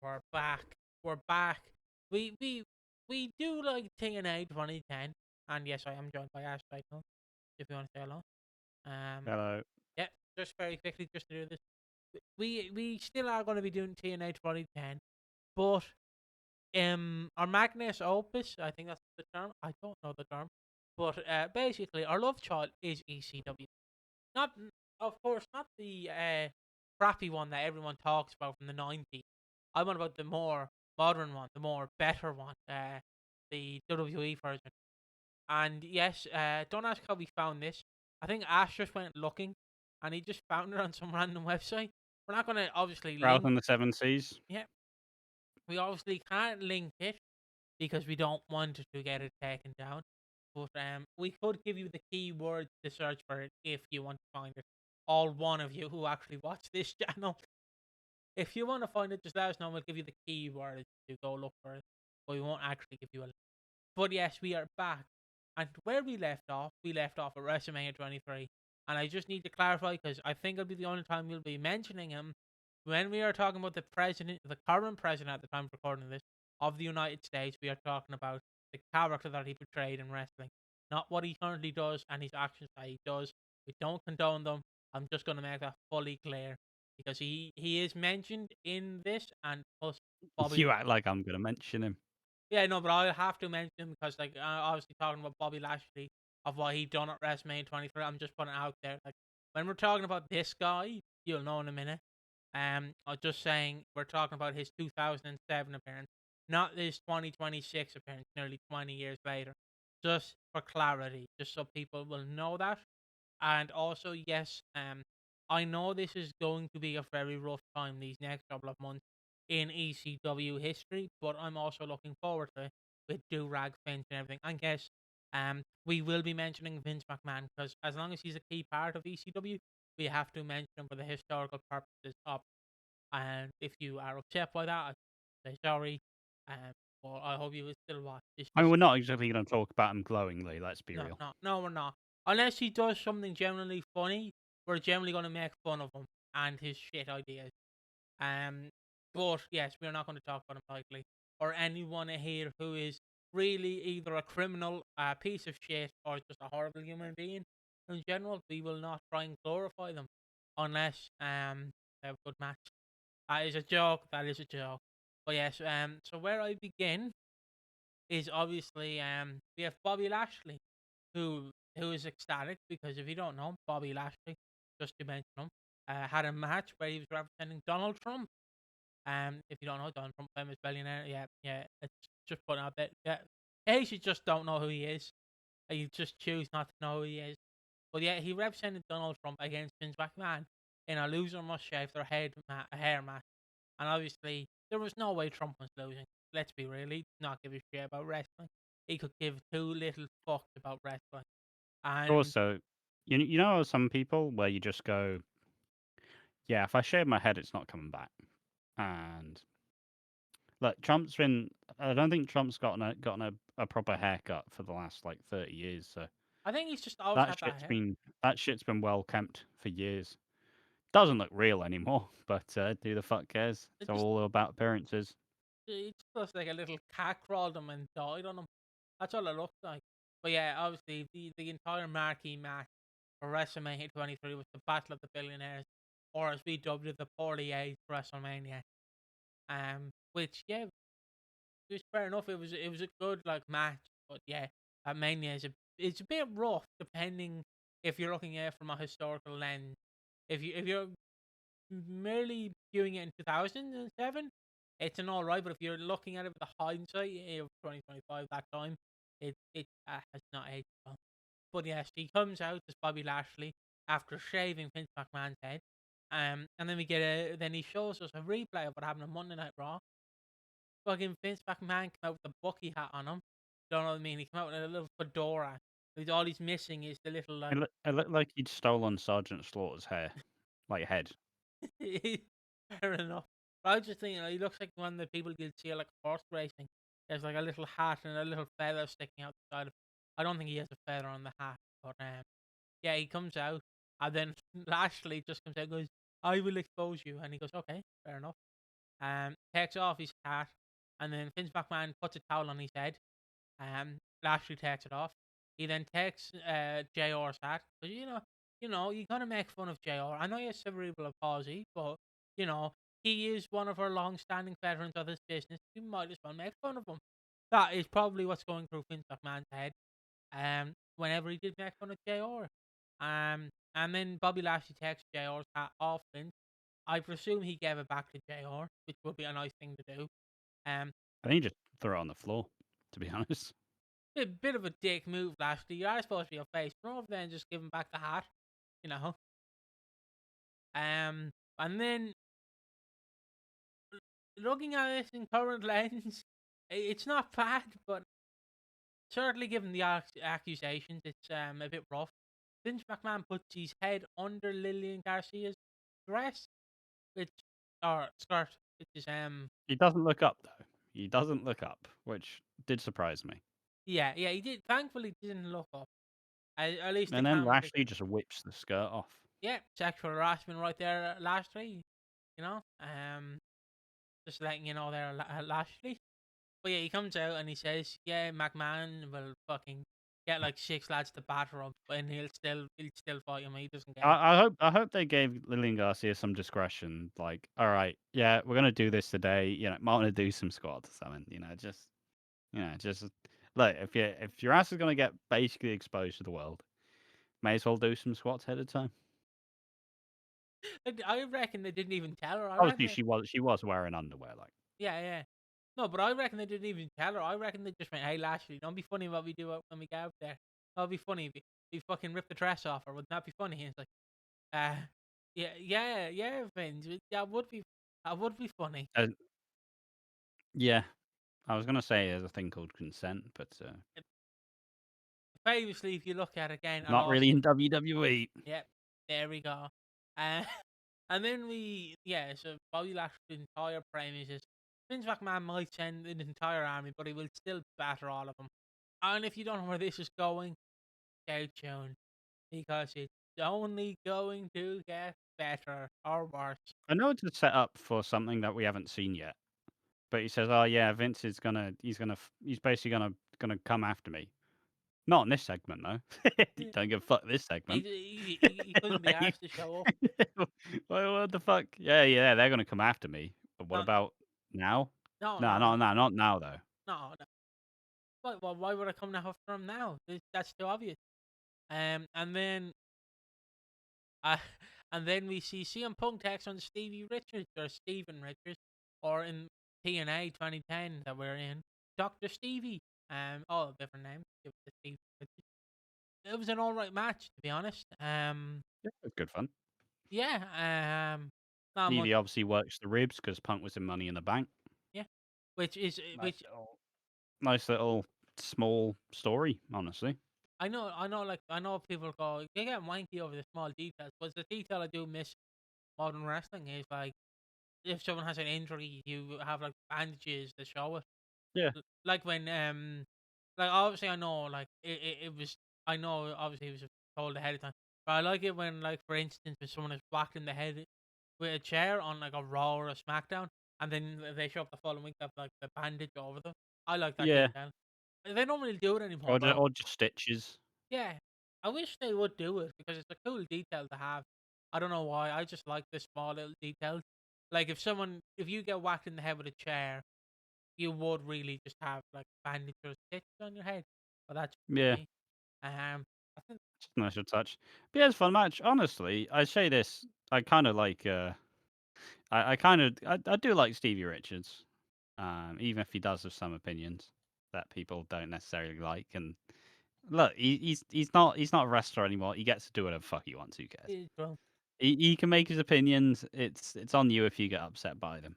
We're back. We're back. We do like TNA 2010, and yes, I am joined by Ash right now. If you want to say hello. Um, Hello. yeah, just very quickly, just to do this. We still are going to be doing TNA 2010, but our Magnus Opus, I think that's the term. I don't know the term, but basically, our love child is ECW. Not, of course, not the crappy one that everyone talks about from the 90s. I'm on about the more modern one, the more better one, the WWE version. And yes, don't ask how we found this. I think Ash just went looking, and he just found it on some random website. We're not gonna obviously Out link. on the seven seas. Yeah, we obviously can't link it because we don't want to get it taken down. But we could give you the keywords to search for it if you want to find it. All one of you who actually watch this channel. If you want to find it, just let us know. We'll give you the keywords to go look for it. But we won't actually give you a link. But yes, we are back. And where we left off at WrestleMania 23. And I just need to clarify because I think it'll be the only time we'll be mentioning him. When we are talking about the president, the current president at the time of recording this, of the United States, we are talking about the character that he portrayed in wrestling, not what he currently does and his actions that he does. We don't condone them. I'm just going to make that fully clear because he is mentioned in this, and plus Bobby. You act like I'm going to mention him. Yeah, no, but I'll have to mention him because, like, obviously talking about Bobby Lashley of what he done at WrestleMania 23. I'm just putting it out there. Like, when we're talking about this guy, you'll know in a minute. I was just saying we're talking about his 2007 appearance, not his 2026 appearance, nearly 20 years later. Just for clarity, just so people will know that. And also, yes, I know this is going to be a very rough time these next couple of months in ECW history, but I'm also looking forward to it with do rag Finch and everything. And yes, we will be mentioning Vince McMahon because as long as he's a key part of ECW, we have to mention him for the historical purposes of. And if you are upset by that, I say sorry. But I hope you will still watch. It's I mean, just we're not exactly going to talk about him glowingly, let's be no, real. no, no, we're not. Unless he does something genuinely funny, we're generally going to make fun of him and his shit ideas. Um, but yes, we're not going to talk about him lightly or anyone here who is really either a criminal, a piece of shit, or just a horrible human being. In general, we will not try and glorify them unless they have a good match. That is a joke. That is a joke. But yes, so where I begin is obviously we have Bobby Lashley who is ecstatic because if you don't know, Bobby Lashley, just to mention him, had a match where he was representing Donald Trump. If you don't know, Donald Trump, famous billionaire, yeah, it's just putting out there. Yeah, in case you just don't know who he is, or you just choose not to know who he is. But yeah, he represented Donald Trump against Vince McMahon in a loser must shave their hair match. And obviously, there was no way Trump was losing. Let's be real, he did not give a shit about wrestling. He could give two little fucks about wrestling. And Also, you know some people where you just go, yeah, if I shave my head, it's not coming back. And look, Trump's been. I don't think Trump's gotten a proper haircut for the last like 30 years. So I think he's just always that had that shit's hair. been that shit's been well kept for years. Doesn't look real anymore, but who the fuck cares? It's It just all about appearances. it just looks like a little cat crawled him and died on him. That's all it looks like. But yeah, obviously the entire marquee match for WrestleMania 23 was the Battle of the Billionaires, or as we dubbed it, the 48th WrestleMania. Which yeah, it was fair enough. It was a good like match, but yeah, that Mania it's a bit rough depending if you're looking at it from a historical lens. If you're merely viewing it in 2007, it's an all right. But if you're looking at it with the hindsight of 2025, that time, it has not aged well. But yes, he comes out as Bobby Lashley after shaving Vince McMahon's head. And then then he shows us a replay of what happened on Monday Night Raw. Fucking Vince McMahon came out with a Bucky hat on him. Don't know what I mean. He came out with a little fedora. All he's missing is the little like. It looked like he'd stolen Sergeant Slaughter's hair, like head. Fair enough. But I was just thinking, he looks like one of the people you'd see at like horse racing. There's like a little hat and a little feather sticking out the side of. I don't think he has a feather on the hat, but yeah, he comes out and then Lashley just comes out and goes, "I will expose you," and he goes, "Okay, fair enough." Takes off his hat, and then Vince McMahon puts a towel on his head. Lashley takes it off. He then takes JR's hat. But you gotta make fun of JR. I know he has cerebral palsy, but you know he is one of our long-standing veterans of this business. You might as well make fun of him. That is probably what's going through Vince McMahon's head. Whenever he did make fun of JR. And then Bobby Lashley takes JR's hat off Vince. I presume he gave it back to JR, which would be a nice thing to do. Um, I think you just throw it on the floor, to be honest. bit of a dick move, Lashley. You are supposed to be a face. Rather than just give him back the hat, you know. And then looking at this in current lens, it's not bad, but certainly given the accusations, it's a bit rough. Vince McMahon puts his head under Lillian Garcia's dress, which or skirt, which is He doesn't look up, though. He doesn't look up, which did surprise me. yeah, he did. Thankfully, didn't look up. At least the And then camera picked Lashley it. just whips the skirt off. Yeah, sexual harassment right there, Lashley. Just letting you know there, Lashley. But yeah, he comes out and he says, "Yeah, McMahon will fucking get like 6 lads to batter him, and he'll still fight him. He doesn't care." I hope they gave Lillian Garcia some discretion. Like, all right, yeah, we're gonna do this today. Might want to do some squats or something. Just look, if your ass is gonna get basically exposed to the world, may as well do some squats ahead of time. I reckon they didn't even tell her. I reckon Obviously, they, she was wearing underwear. Like, yeah. No, but I reckon they didn't even tell her. I reckon they just went, "Hey, Lashley, don't be funny what we do when we get out there. That'll be funny if we fucking rip the dress off her. Wouldn't that be funny?" And it's like, uh, yeah, Vince. That would be funny. uh, yeah, I was gonna say there's a thing called consent, but Famously, if you look at it again, a not really in lawsuit. WWE. Yep, there we go. Uh, and then so Bobby Lashley's entire premise is Vince McMahon might send an entire army, but he will still batter all of them. And if you don't know where this is going, stay tuned because it's only going to get better or worse. I know it's a setup for something that we haven't seen yet. But he says, "Oh yeah, Vince is he's basically gonna come after me." Not in this segment though. He He, don't give a fuck this he, segment. he couldn't be Like, asked to show up. what the fuck? Yeah, they're gonna come after me. But what No, about now? no, No, no, no, no, no, not now though. no. Why would I come after him now? That's too obvious. And then Uh, and then we see CM Punk text on Stevie Richards or Steven Richards, or in TNA 2010 that we're in, Dr. Stevie. All different names. Give it to Stevie Richards. It was an all right match, to be honest. Yeah, it's good fun. Yeah. Not much. Stevie obviously works the ribs because Punk was in Money in the Bank. Yeah, which is Nice which little, nice little small story, honestly. I know. Like I know people go they get wanky over the small details, but the detail I do miss modern wrestling is like if someone has an injury, you have like bandages to show it. Yeah, Like when like obviously I know like it was I know obviously it was told ahead of time, but I like it when like for instance when someone is whacked in the head with a chair on like a Raw or a SmackDown, and then they show up the following week have like the bandage over them. I like that yeah, detail. They don't really do it anymore, but or just stitches. yeah, I wish they would do it because it's a cool detail to have. I don't know why. I just like the small little details. Like if you get whacked in the head with a chair, you would really just have like bandage or stitches on your head. But that's Yeah, me. I think just a nice little touch. But yeah, it's a fun match. Honestly, I say this. I kind of like. I do like Stevie Richards, even if he does have some opinions that people don't necessarily like. And look, he's not a wrestler anymore. He gets to do whatever the fuck he wants. Who cares? it's true. He can make his opinions. It's on you if you get upset by them.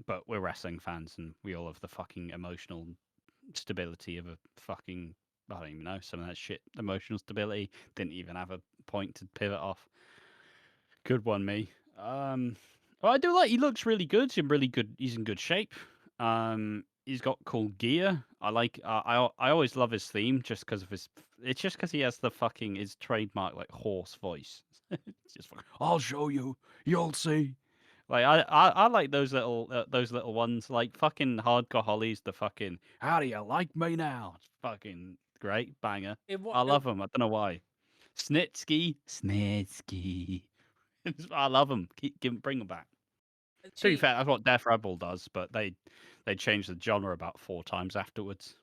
But we're wrestling fans, and we all have the fucking emotional stability of a fucking I don't even know some of that shit. Emotional stability didn't even have a point to pivot off. Good one, me. Well, I do like. He looks really good. He's in really good. He's in good shape. He's got cool gear. I like. I always love his theme just because of his. It's just because he has the fucking his trademark like hoarse voice. It's just I'll show you. You'll see. Like I like those little ones. Like fucking hardcore Hollies. The fucking how do you like me now? It's fucking great banger. It, wa- I it love them. I don't know why. Snitsky. I love them. Bring them back. To be see, fair, that's what Death Rebel does, but they changed the genre about 4 times afterwards.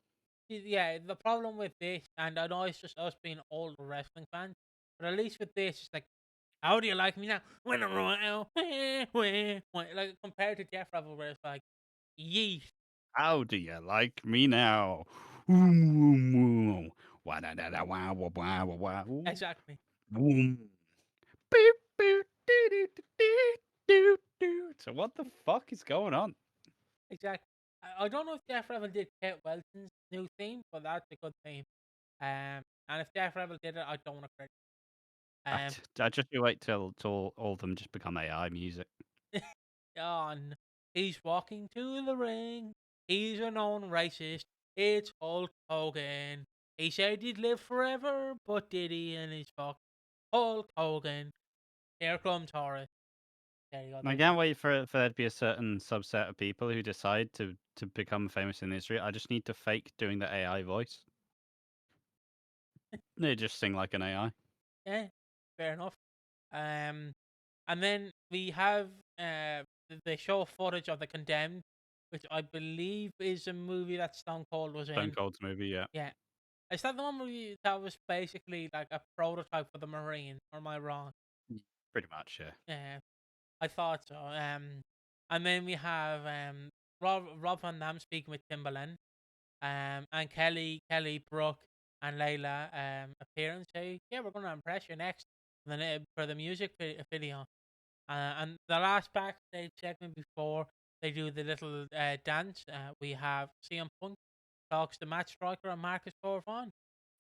yeah, the problem with this, and I know it's just us being old wrestling fans, but at least with this, it's like, how do you like me now? When I'm around, like compared to Death Rebel, where it's like, yeet, How do you like me now? Ooh, ooh, ooh. Wah, da, da, da, wah, wah, wah, wah, wah, ooh, exactly, ooh. Boop, boop, doo, doo, doo, doo, doo, doo. So what the fuck is going on? exactly. I don't know if Death Rebel did Kate Wilson's new theme, but that's a good theme. And if Death Rebel did it, I don't want to credit. Um, I just you wait till all of them just become AI music. on he's walking to the ring. He's a known racist. It's Hulk Hogan. He said he'd live forever, but did he? And he's fucked. Hulk Hogan. Here comes Horace. There you go. I There's can't wait for there to be a certain subset of people who decide to become famous in history. I just need to fake doing the AI voice. They just sing like an AI. yeah, fair enough. Um, and then we have they show footage of the Condemned, which I believe is a movie that Stone Cold was Stone in. Cold's movie, yeah. Yeah, is that the one that was basically like a prototype for the Marine? Or am I wrong? Pretty much, yeah. Yeah, I thought so. And then we have Rob Van Dam speaking with Timbaland, and Kelly Brook and Layla appear and say, "Yeah, we're gonna impress you next." And then for the music video, and the last backstage segment before they do the little dance, we have CM Punk talks to Matt Striker and Marcus Corvon.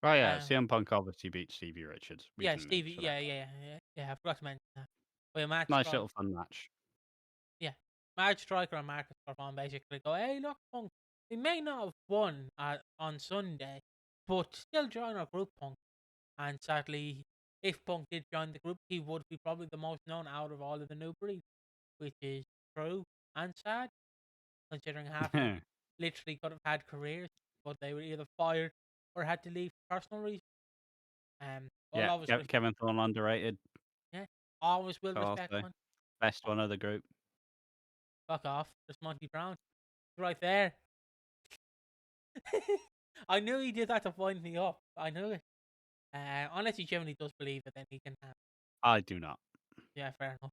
Oh yeah, Uh, CM Punk obviously beat Stevie Richards. We yeah, can Stevie. mention that. Yeah. I forgot to mention that. Well, Matt Nice Striker. little fun match. Yeah, Matt Striker and Marcus Corvon basically go, "Hey, look, Punk. We may not have won on Sunday, but still join our group, Punk." And sadly, if Punk did join the group, he would be probably the most known out of all of the new breed, which is true and sad, considering half of them literally could have had careers, but they were either fired or had to leave for personal reasons. Well, Yeah, always Kevin Thorne underrated. yeah, always will So I'll respect say one. best one of the group. Fuck off, there's Monty Brown right there. I knew he did that to wind me up. I knew it. Unless he genuinely does believe it, then he can have. I do not. Yeah, fair enough.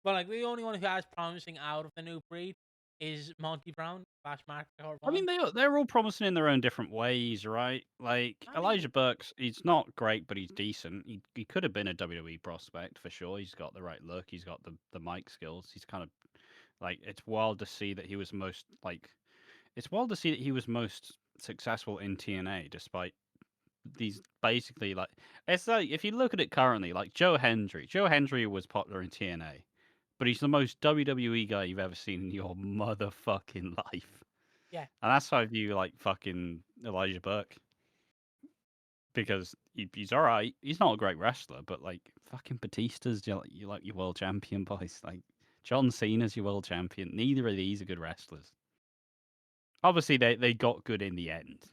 But like the only one who has promising out of the new breed is Monty Brown slash Mark I mean, Corvon. they're all promising in their own different ways, right? Like I mean, Elijah Burks, he's not great, but he's decent. He could have been a WWE prospect for sure. He's got the right look. He's got the mic skills. He's kind of like it's wild to see that he was most like it's wild to see that he was most successful in TNA despite these basically like it's like if you look at it currently, like Joe Hendry. Joe Hendry was popular in TNA, but he's the most WWE guy you've ever seen in your motherfucking life. yeah, And that's how I view like fucking Elijah Burke because he's all right. He's not a great wrestler, but like fucking Batista's you like your world champion, boys. Like John Cena's your world champion. Neither of these are good wrestlers. Obviously, they got good in the end,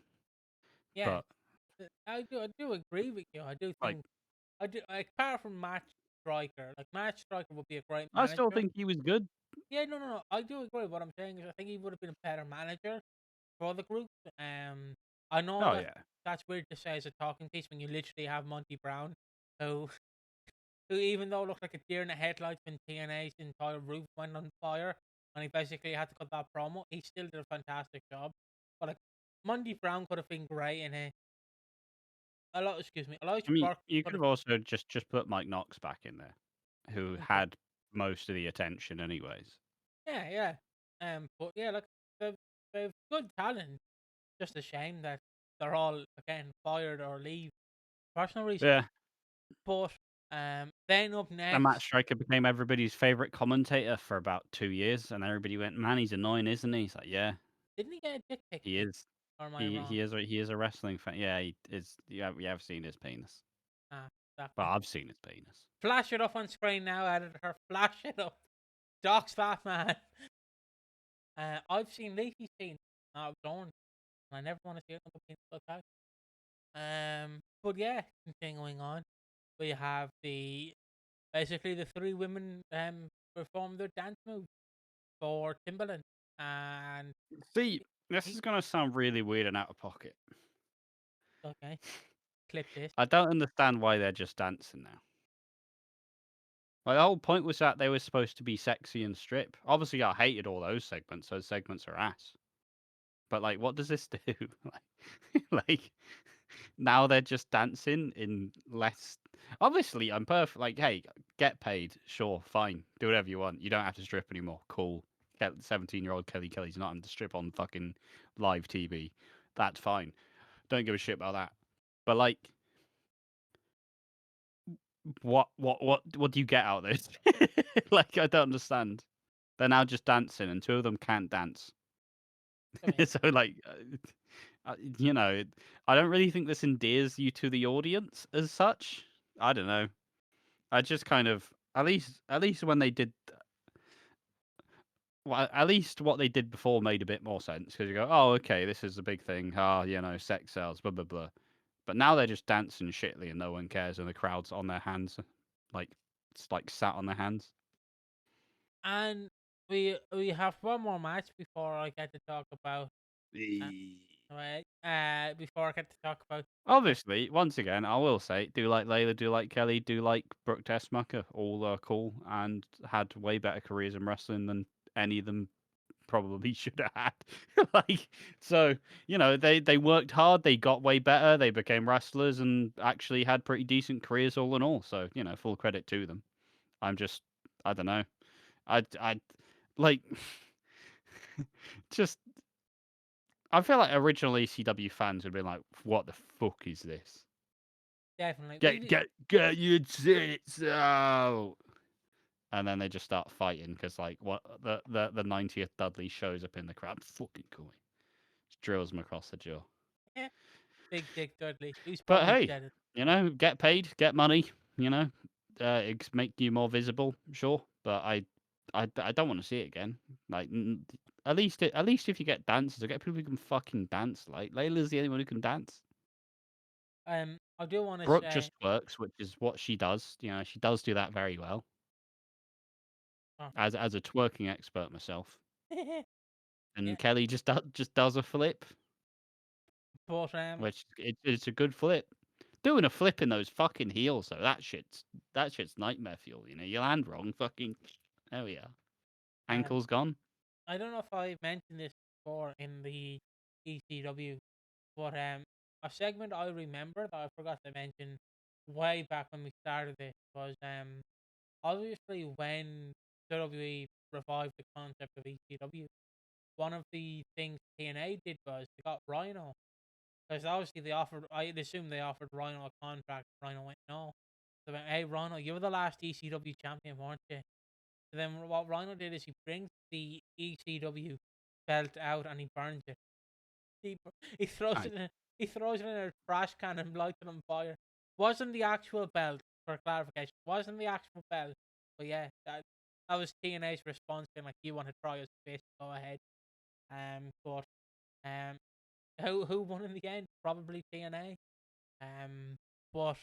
yeah. but I do agree with you. I do like think I do. Like, apart from Matt Striker, like Matt Striker would be a great I still manager. think he was good. Yeah, no. I do agree. What I'm saying is, I think he would have been a better manager for the group. I know Oh that yeah, that's weird to say as a talking piece when you literally have Monty Brown, who who even though looked like a deer in the headlights when TNA's entire roof went on fire, and he basically had to cut that promo, he still did a fantastic job. But like Monty Brown could have been great in a lot. Excuse me, I Elijah mean Burke you could could have. have also just put Mike Knox back in there, who Yeah, had most of the attention anyways. yeah. But yeah, like they've they've good talent. Just a shame that they're all again fired or leave for personal reasons. Yeah, But then up and Matt next, Striker became everybody's favorite commentator for about 2 years, and everybody went, "Man, he's annoying, isn't he?" He's like, "Yeah, didn't he get a dick pic? he is. Or am I He wrong? he is he is a wrestling fan. Yeah, he is. Yeah, we have seen his penis. Ah, Well, exactly. I've seen his penis. Flash it up on screen now, editor. Flash it up. Doc's fat man. I've seen Leafy seen out of Dawn, and I never want to see another peanut attack. But yeah, continuing on, we have the basically the three women perform their dance moves for Timberland, and See, this he is gonna sound really weird and out of pocket. okay, clip this. I don't understand why they're just dancing now. Like, the whole point was that they were supposed to be sexy and strip. Obviously, I hated all those segments. Those segments are ass. But like, what does this do? like, now they're just dancing in less. Obviously, I'm perfect. Like, hey, get paid, sure, fine, do whatever you want. You don't have to strip anymore. Cool. 17-year-old Kelly's not having to strip on fucking live TV. That's fine. Don't give a shit about that. But like, what do you get out of this? Like, I don't understand. They're now just dancing, and two of them can't dance. I mean, So like, you know, I don't really think this endears you to the audience as such. I don't know. I just kind of at least when they did well, at least what they did before made a bit more sense because you go, oh, okay, this is a big thing. Ah, sex sells, blah blah blah. But now they're just dancing shittily and no one cares, and the crowd's on their hands, like it's like sat on their hands. and we have one more match before I get to talk about. Uh, right, before I get to talk about. Oh, Obviously, once again, I will say, do like Layla, do like Kelly, do like Brooke Tessmacher. All are cool and had way better careers in wrestling than any of them probably should have had. Like, so they worked hard, they got way better, they became wrestlers, and actually had pretty decent careers all in all. So full credit to them. I'm just, I don't know, I like just. I feel like original ECW fans would be like, "What the fuck is this? definitely. Get your tits out!" And then they just start fighting because like what the 90th Dudley shows up in the crowd. Fucking cool. Just drills him across the jaw. Yeah, Big Dick Dudley. He's But probably hey, said it. get paid, get money. Make you more visible, sure. But I don't want to see it again. Like at least if you get dancers, get people who can fucking dance. Like Layla's the only one who can dance. I do want to Brooke say. just works, which is what she does. She does do that very well. Oh, As a twerking expert myself. yeah, And Kelly just does a flip, but which it's a good flip. Doing a flip in those fucking heels though, that shit's nightmare fuel. You land wrong, fucking there we are. um, Ankle's gone. I don't know if I mentioned this before in the ECW, but a segment I remember that I forgot to mention way back when we started this was obviously when WWE revived the concept of ECW, one of the things TNA did was they got Rhino. Because obviously I'd assume they offered Rhino a contract. Rhino went no. So they went, hey Rhino, you were the last ECW champion, weren't you? So then what Rhino did is he brings the ECW belt out and he burns it. He he throws Aye. it in he throws it in a trash can and lights it on fire. Wasn't the actual belt, for clarification, wasn't the actual belt. But yeah, that was TNA's response to him, like, you want to try us fist, go ahead. But um who won in the end? Probably TNA. But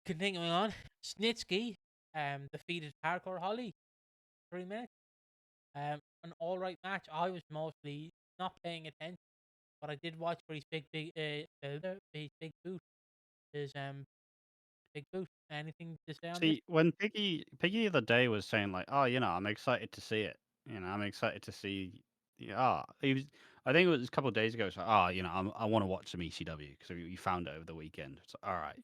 continuing on, Snitsky defeated Hardcore Holly 3 minutes. An all right match. I was mostly not paying attention, but I did watch for his his big boot, his big boot. Anything to say on this? See, when Piggy the other day was saying like, "Oh, I'm excited to see it. I'm excited to see." Yeah, he was. I think it was a couple of days ago. So, I want to watch some ECW because we found it over the weekend. It's like, all right,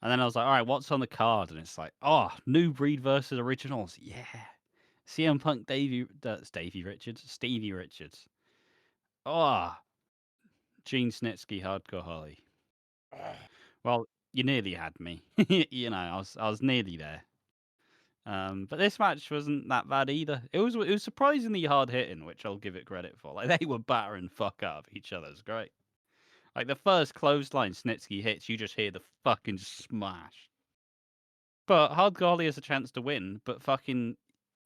and then I was like, all right, what's on the card? And it's like, oh, New Breed versus Originals. Yeah, CM Punk, that's Davey Richards, Stevie Richards. Oh, Gene Snitsky, Hardcore Holly. Well, you nearly had me. I was nearly there. But this match wasn't that bad either. It was surprisingly hard hitting, which I'll give it credit for. Like they were battering fuck out of each other. It's great. Like the first clothesline Snitsky hits, you just hear the fucking smash. But Hard Golly has a chance to win, but fucking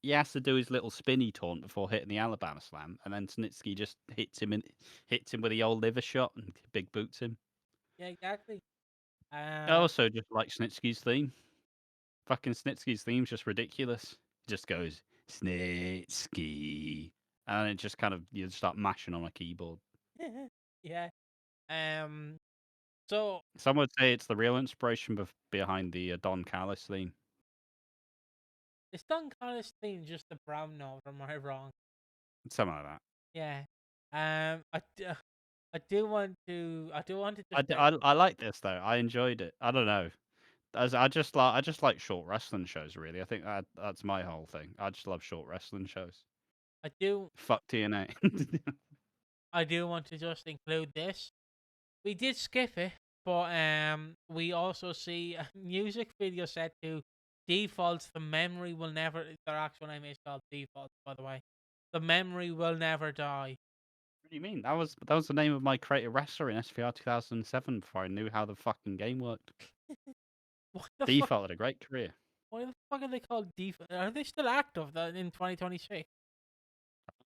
he has to do his little spinny taunt before hitting the Alabama Slam, and then Snitsky just hits him with the old liver shot and big boots him. Yeah, exactly. I also just like Snitsky's theme. Fucking Snitsky's theme's just ridiculous. It just goes Snitsky, and it just kind of you start mashing on a keyboard. yeah. Um. So Some would say it's the real inspiration behind the Don Callis theme. is Don Callis theme just the brown note? Or am I wrong? Something like that. Yeah. I do want to. I do want to I, just d- say. I like this though. I enjoyed it. I don't know. I just like short wrestling shows. Really, I think that's my whole thing. I just love short wrestling shows. I do. Fuck TNA. I do want to just include this. We did skip it, but we also see a music video set to Defaults. The memory will never. Their actual name is called Defaults, by the way. The memory will never die. What do you mean? That was the name of my creative wrestler in SVR 2007 before I knew how the fucking game worked. What the fuck? Default had a great career. Why the fuck are they called Default? Are they still active in 2026?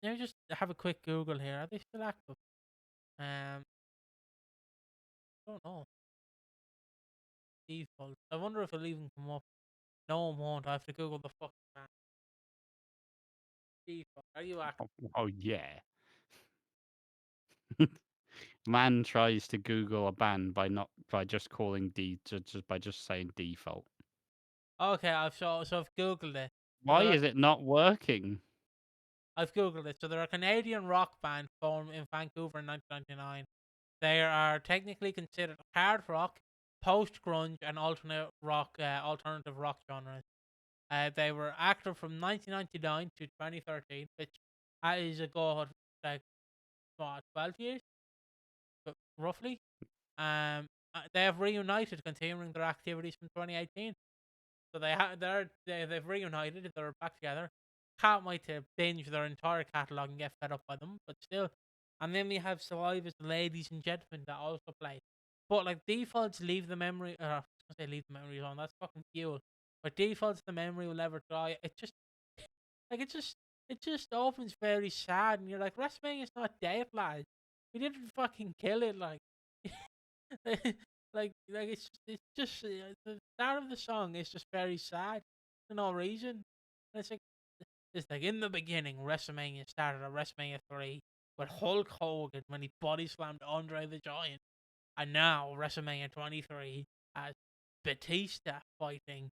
Let me just have a quick Google here. Are they still active? I don't know. Default. I wonder if it'll even come up. No, it won't. I have to Google the fucking man. Default. Are you active? Oh yeah. Man tries to Google a band by just calling just by just saying default. Okay, I've Googled it. So Why is it not working? I've Googled it. So they're a Canadian rock band formed in Vancouver in 1999. They are technically considered hard rock, post grunge, and alternative rock genres. They were active from 1999 to 2013, which is a good like 12 years, but roughly. They have reunited, continuing their activities from 2018. So they've reunited. They're back together. Can't wait to binge their entire catalog and get fed up by them, but still. And then we have Survivors, Ladies and Gentlemen that also play. But like defaults, leave the memory. I was gonna say leave the memories on. That's fucking fuel. But defaults, the memory will never die. It just like it just opens very sad, and you're like, WrestleMania's not dead, lads. We didn't fucking kill it, like. The start of the song is just very sad for no reason. And it's like in the beginning, WrestleMania started at WrestleMania 3 with Hulk Hogan when he body slammed Andre the Giant, and now WrestleMania 23 has Batista fighting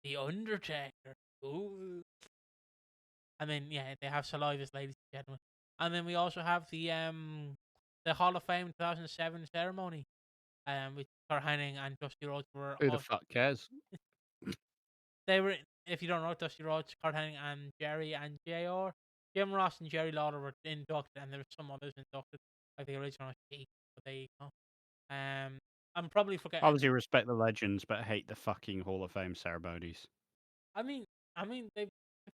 the Undertaker. Ooh. And then yeah, they have Saliva's, ladies and gentlemen. And then we also have the Hall of Fame 2007 ceremony, with Kurt Hennig and Dusty Rhodes were Who the all fuck cares? they were. If you don't know, Dusty Rhodes, Kurt Hennig, and Jerry and Jr. Jim Ross and Jerry Lawler were inducted, and there were some others inducted, like the original Sheik. But there you go. I'm probably forgetting. Obviously, respect the legends, but hate the fucking Hall of Fame ceremonies. I mean, the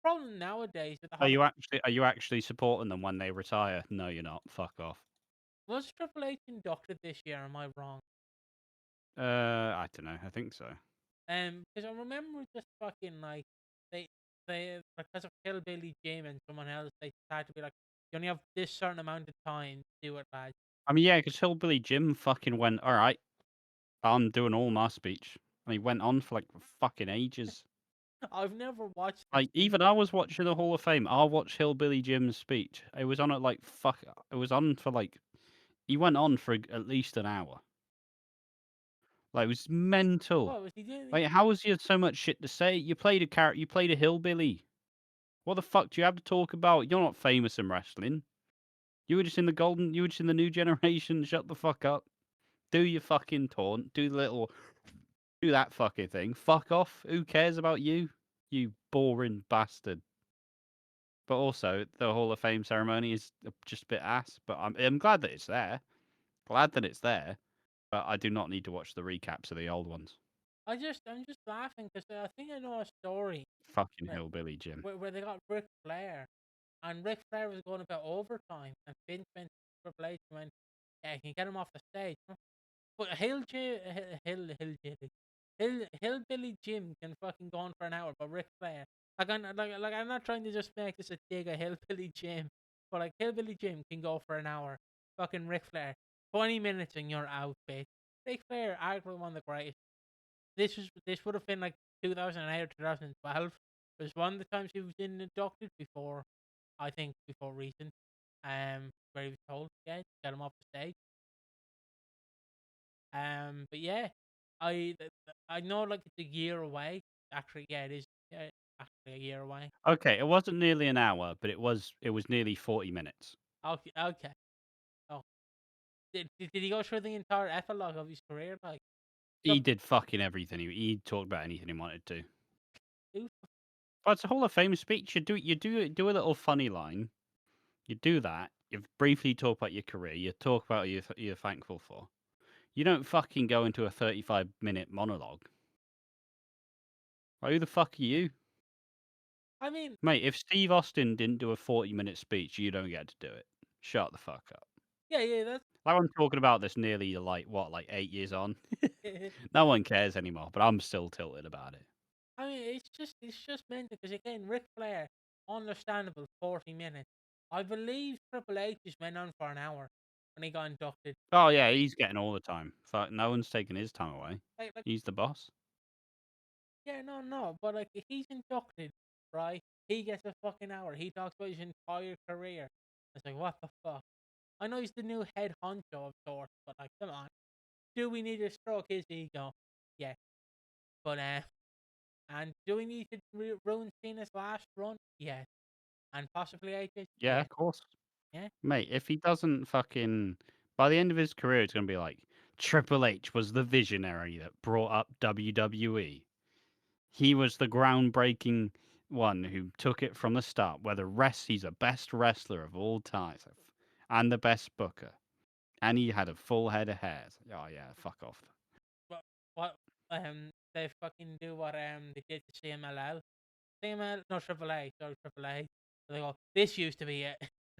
problem nowadays with the Are Hall of you actually supporting them when they retire? No, you're not. Fuck off. was Triple H inducted this year? Am I wrong? I don't know. I think so. Because I remember just fucking like they because of Hillbilly Jim and someone else, they had to be like, you only have this certain amount of time to do it, lad. I mean, yeah, because Hillbilly Jim fucking went, all right, I'm doing all my speech. And he went on for like fucking ages. I've never watched the Like, speech. even I was watching the Hall of Fame. I watched Hillbilly Jim's speech. It was on at like, it was on for like, he went on for at least an hour. Like, it was mental. What was he doing? Like, how was you so much shit to say? You played a character, you played a hillbilly. What the fuck do you have to talk about? You're not famous in wrestling. You were just in the new generation. Shut the fuck up. Do your fucking taunt. Do that fucking thing. Fuck off. Who cares about you? You boring bastard. But also, the Hall of Fame ceremony is just a bit ass. But I'm glad that it's there. Glad that it's there. But I do not need to watch the recaps of the old ones. I'm just laughing because I think I know a story Fucking where, hillbilly Jim. where they got Ric Flair, and Ric Flair was going about overtime, and Vince went to Triple H and went, "Yeah, can you get him off the stage?" But Hillbilly Jim can fucking go on for an hour, but Ric Flair Like I'm not trying to just make this a dig at Hillbilly Jim, but like Hillbilly Jim can go for an hour. Fucking Ric Flair, 20 minutes in your outfit. Ric Flair, arguably one of the greatest. This would have been like 2008 or 2012. It was one of the times he was inducted before, I think before recent, where he was told, yeah, get him off the stage. But yeah, I know like it's a year away. Actually, yeah, it is. Yeah, actually a year away. Okay, it wasn't nearly an hour, but it was nearly 40 minutes. Okay, okay. Oh, did he go through the entire epilogue of his career? Like, He Triple did fucking everything. He talked about anything he wanted to. H? But it's a Hall of Fame speech. You do a little funny line. You do that. You briefly talk about your career. You talk about what you're thankful for. You don't fucking go into a 35-minute monologue. Like, who the fuck are you? I mean, Mate, if Steve Austin didn't do a 40-minute speech, you don't get to do it. Shut the fuck up. yeah, that's. Like, I'm talking about this nearly, like, what, like 8 years on? No one cares anymore, but I'm still tilted about it. I mean, it's just mental because again, Ric Flair, understandable, 40 minutes. I believe Triple H just went on for an hour when he got inducted. Oh, yeah, he's getting all the time. Fuck, no one's taking his time away. Like, He's the boss. yeah, no, but like if he's inducted, right? He gets a fucking hour. He talks about his entire career. It's like, what the fuck? I know he's the new head honcho of sorts, but like, come on. Do we need to stroke his ego? Yeah. But and do we need to ruin Cena's last run? Yes. And possibly AJ's? Yeah, Yeah. of course. Yeah. Mate, if he doesn't fucking. By the end of his career, it's going to be like Triple H was the visionary that brought up WWE. He was the groundbreaking one who took it from the start, where he's the best wrestler of all time and the best booker. And he had a full head of hair. It's like, oh, yeah, fuck off. What they fucking do what they did to CMLL. CML no Triple A, sorry, Triple A. They go, this used to be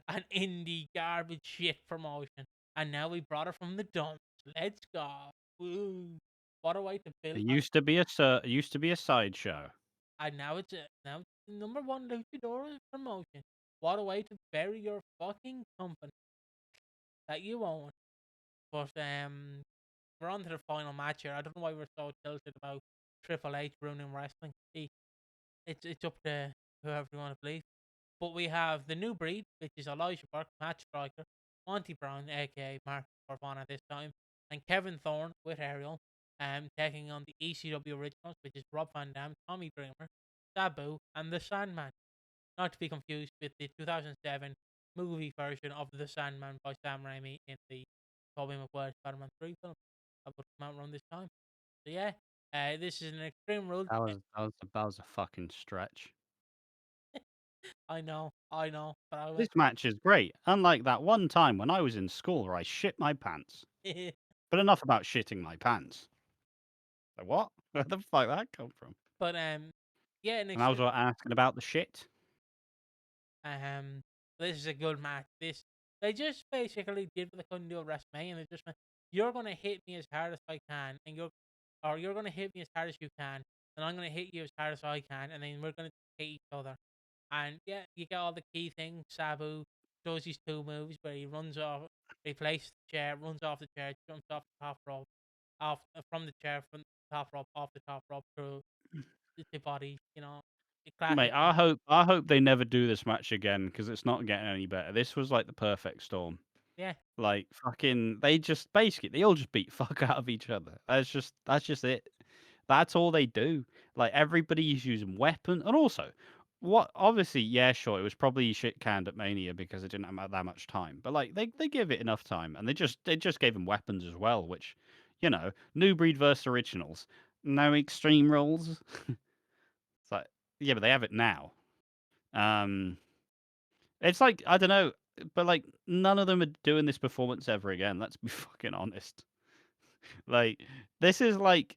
an indie garbage shit promotion. And now we brought it from the dumps. Let's go. Woo. What a way to build It on. used to be a sideshow. And now it's the number one luchador promotion. What a way to bury your fucking company that you own. But we're on to the final match here. I don't know why we're so tilted about Triple H ruining wrestling. It's up to whoever you want to believe. But we have the new breed, which is Elijah Burke, Match Striker, Monty Brown, aka Mark Corvana this time, and Kevin Thorne with Ariel, taking on the ECW originals, which is Rob Van Dam, Tommy Dreamer, Sabu, and the Sandman. Not to be confused with the 2007 movie version of the Sandman by Sam Raimi in the Tobey Maguire Spider-Man 3 film that would come out around this time. So yeah, this is an Extreme Rules. That was a fucking stretch. I know, but I went. This match is great. Unlike that one time when I was in school where I shit my pants. But enough about shitting my pants. Like, what? Where the fuck that come from? But yeah, an And I was extreme. asking about the shit. Um, this is a good match. This they just basically did what they couldn't do at WrestleMania. And they just went, "You're gonna hit me as hard as I can, and you're gonna hit me as hard as you can, and I'm gonna hit you as hard as I can, and then we're gonna hit each other." And yeah, you get all the key things. Sabu does his two moves where he runs off, replaces the chair, runs off the chair, jumps off the top rope, off from the chair, from the top rope, off the top rope through the body. The Mate, classic. I hope they never do this match again because it's not getting any better. This was like the perfect storm. Yeah, Like fucking, they all just beat fuck out of each other. That's just it. That's all they do. Like everybody's using weapon, and also, what obviously, yeah, sure, it was probably shit canned at Mania because it didn't have that much time. But like they give it enough time, and they just gave them weapons as well, which, new breed versus originals, no extreme rules. It's like, yeah, but they have it now. Um, it's like I don't know, but like none of them are doing this performance ever again. Let's be fucking honest. Like this is like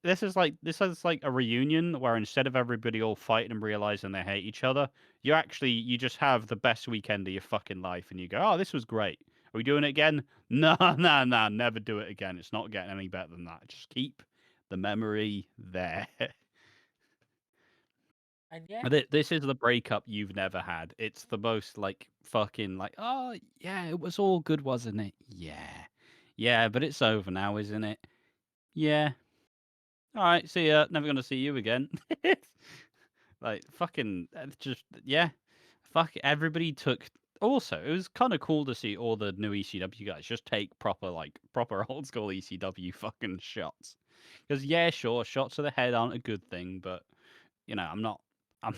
a reunion where instead of everybody all fighting and realizing they hate each other, you just have the best weekend of your fucking life, and you go, oh, this was great. Are we doing it again? No, no, no, never do it again. It's not getting any better than that. Just keep the memory there. And yeah, This is the breakup you've never had. It's the most like fucking like, oh yeah, it was all good, wasn't it? Yeah, yeah, but it's over now, isn't it? Yeah. All right, see ya. Never gonna see you again. Like fucking just yeah. Fuck everybody took. Also, it was kind of cool to see all the new ECW guys just take proper old school ECW fucking shots. Because yeah, sure, shots to the head aren't a good thing, but I'm not. I'm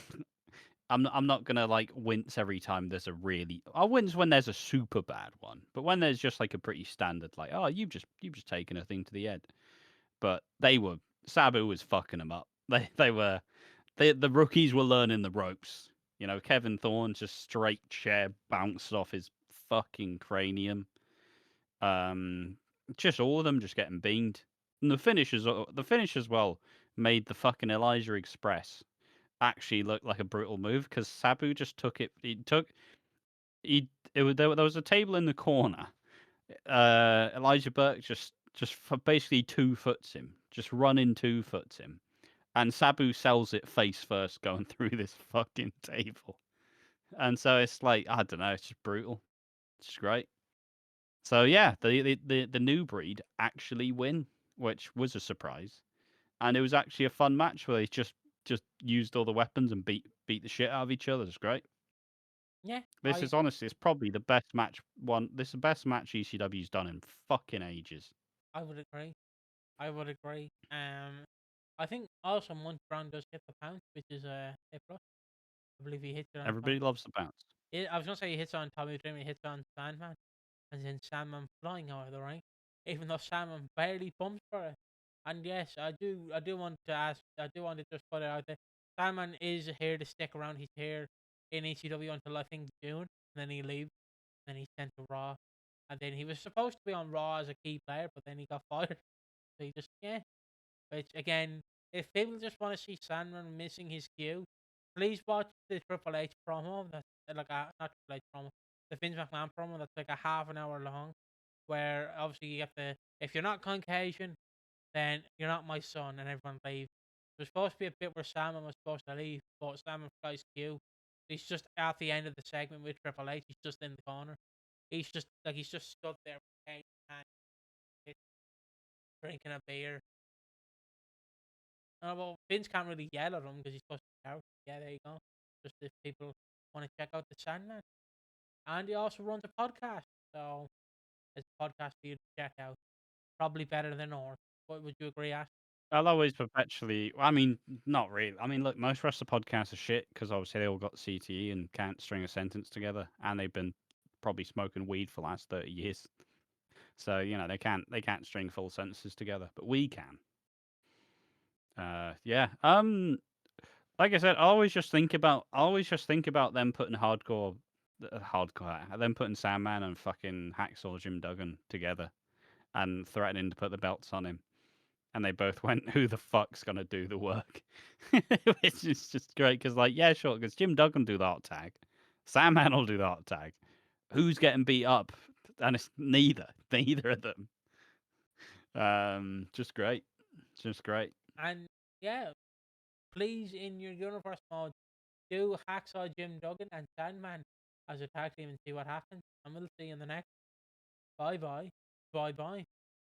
I'm not gonna like wince every time there's a really. I'll wince when there's a super bad one, but when there's just like a pretty standard, like oh you've just taken a thing to the head. But Sabu was fucking them up. The rookies were learning the ropes. Kevin Thorne just straight chair bounced off his fucking cranium. Um, just all of them just getting beamed. And the finish as well made the fucking Elijah Express actually look like a brutal move because Sabu just took it. There was a table in the corner. Elijah Burke just basically 2 foots him, just running 2 foots him, and Sabu sells it face first going through this fucking table. And so it's like I don't know, it's just brutal. It's just great. So yeah, the new breed actually win, which was a surprise, and it was actually a fun match where they just used all the weapons and beat the shit out of each other. It's great. yeah, This is honestly, it's probably the best match one. This is the best match ECW's done in fucking ages. I would agree. I would agree. I think also Monty Brown does hit the pounce, which is a plus. I believe he hits it on Tom. Everybody loves the bounce. I was gonna say he hits on Tommy Dreamer, he hits on Sandman, and then Sandman flying out of the ring, even though Sandman barely bumps for it. And yes, I do want to ask, I do want to just put it out there. Sandman is here to stick around. He's here in ECW until I think June, and then he leaves. Then he's sent to Raw, and then he was supposed to be on Raw as a key player, but then he got fired. So he just yeah. Which again, if people just want to see Sandman missing his cue, please watch the Triple H promo. That's like a not Triple H promo, the Vince McMahon promo. That's like a half an hour long, where obviously you have to. If you're not Caucasian, then you're not my son, and everyone leaves. There's supposed to be a bit where Sandman was supposed to leave, but Sandman forgot his cue. He's just at the end of the segment with Triple H. He's just in the corner. He's just stood there with his hand, drinking a beer. Well, Vince can't really yell at him because he's supposed to shout. Yeah, there you go. Just if people want to check out the Sandman, and he also runs a podcast, so it's a podcast for you to check out. Probably better than ours. What would you agree, Ash? I'll always perpetually. I mean, not really. I mean, look, most rest of the podcasts are shit because obviously they all got CTE and can't string a sentence together, and they've been probably smoking weed for the last 30 years. So they can't string full sentences together, but we can. Yeah. Like I said, I always just think about them putting them putting Sandman and fucking Hacksaw Jim Duggan together and threatening to put the belts on him. And they both went, "Who the fuck's gonna do the work?" Which is just great because, like, yeah, sure, because Jim Duggan do the hot tag, Sandman will do the hot tag. Who's getting beat up? And it's neither of them. Just great, just great. And yeah, please in your universe mode, do Hacksaw Jim Duggan and Sandman as a tag team and see what happens. And we'll see you in the next. Bye bye. Bye bye.